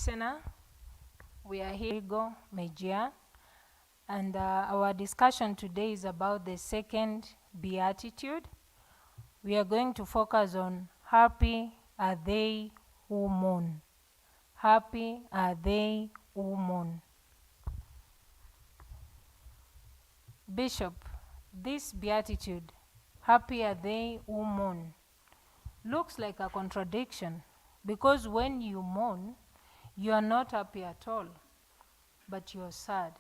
listener. We are here, Rigo Mejia, and our discussion today is about the second beatitude. We are going to focus on happy are they who mourn. Happy are they who mourn. Bishop, this beatitude, happy are they who mourn, looks like a contradiction because when you mourn, you are not happy at all, but you're sad.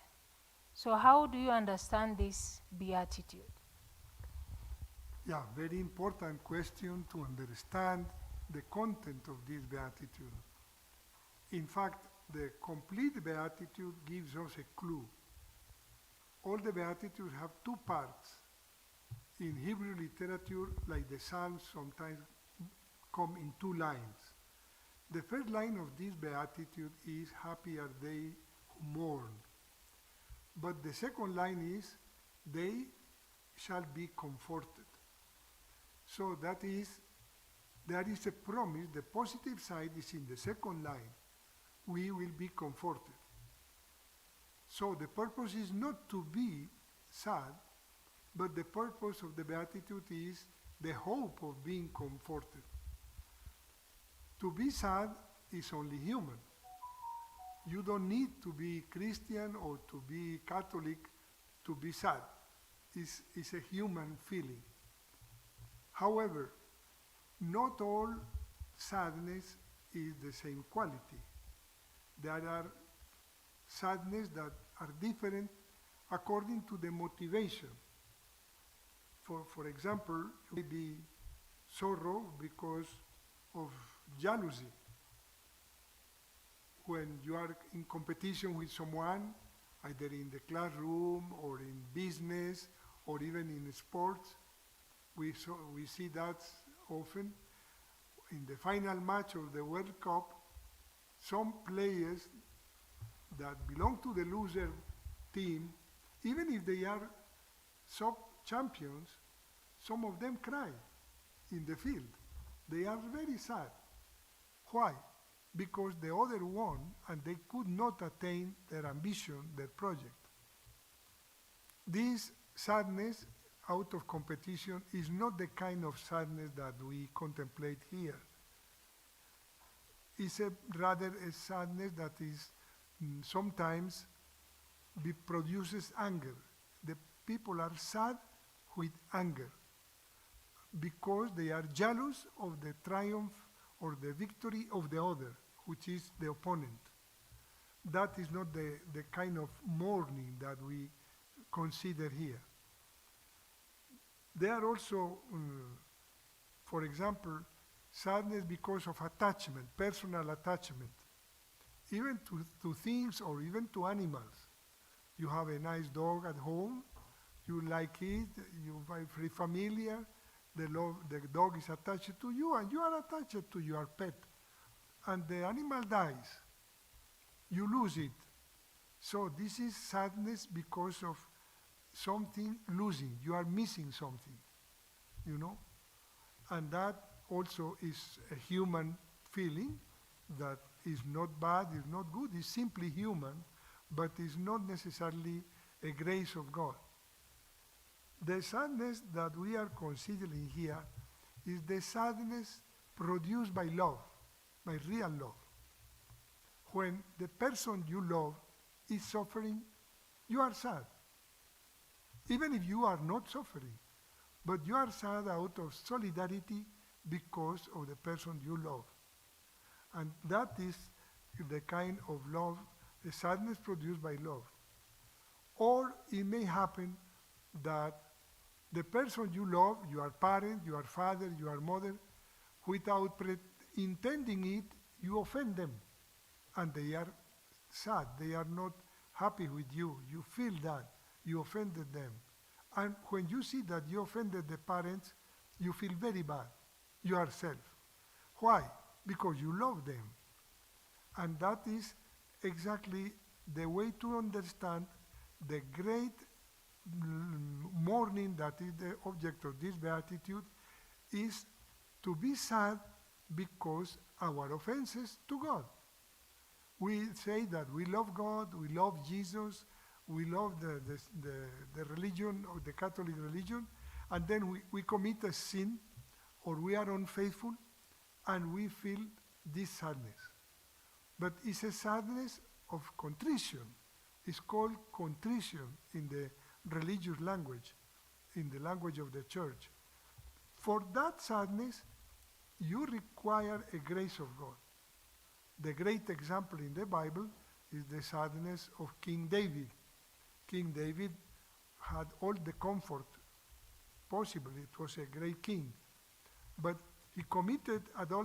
So, how do you understand this beatitude? Yeah, very important question to understand the content of this beatitude. In fact, the complete beatitude gives us a clue. All the beatitudes have two parts. In Hebrew literature, like the Psalms sometimes come in two lines. The first line of this beatitude is, happy are they who mourn. But the second line is, they shall be comforted. So that is, there is a promise, the positive side is in the second line. We will be comforted. So the purpose is not to be sad, but the purpose of the beatitude is the hope of being comforted. To be sad is only human. You don't need to be Christian or to be Catholic to be sad. It's a human feeling. However, not all sadness is the same quality. There are sadness that are different according to the motivation. For example, you may be sorrow because of jealousy. When you are in competition with someone, either in the classroom or in business or even in sports, we see that often. In the final match of the World Cup, some players that belong to the loser team, even if they are sub-champions, some of them cry in the field. They are very sad. Why? Because the other won and they could not attain their ambition, their project. This sadness out of competition is not the kind of sadness that we contemplate here. It's rather a sadness that is sometimes produces anger. The people are sad with anger because they are jealous of the triumph or the victory of the other, which is the opponent. That is not the kind of mourning that we consider here. There are also, for example, sadness because of attachment, personal attachment, even to things or even to animals. You have a nice dog at home, you like it, you are very familiar, the dog is attached to you and you are attached to your pet. And the animal dies, you lose it. So this is sadness because of something losing, you are missing something, you know? And that also is a human feeling that is not bad, is not good, is simply human, but is not necessarily a grace of God. The sadness that we are considering here is the sadness produced by love, by real love. When the person you love is suffering, you are sad. Even if you are not suffering, but you are sad out of solidarity because of the person you love. And that is the kind of love, the sadness produced by love. Or it may happen that the person you love, your parent, your father, your mother, without intending it, you offend them. And they are sad, they are not happy with you. You feel that, you offended them. And when you see that you offended the parents, you feel very bad, yourself. Why? Because you love them. And that is exactly the way to understand the great mourning that is the object of this beatitude, is to be sad because our offenses to God. We say that we love God, we love Jesus, we love the religion, or the Catholic religion, and then we commit a sin, or we are unfaithful, and we feel this sadness. But it's a sadness of contrition. It's called contrition in the religious language, in the language of the church. For that sadness, you require a grace of God. The great example in the Bible is the sadness of King David. King David had all the comfort possible. It was a great king. But he committed adultery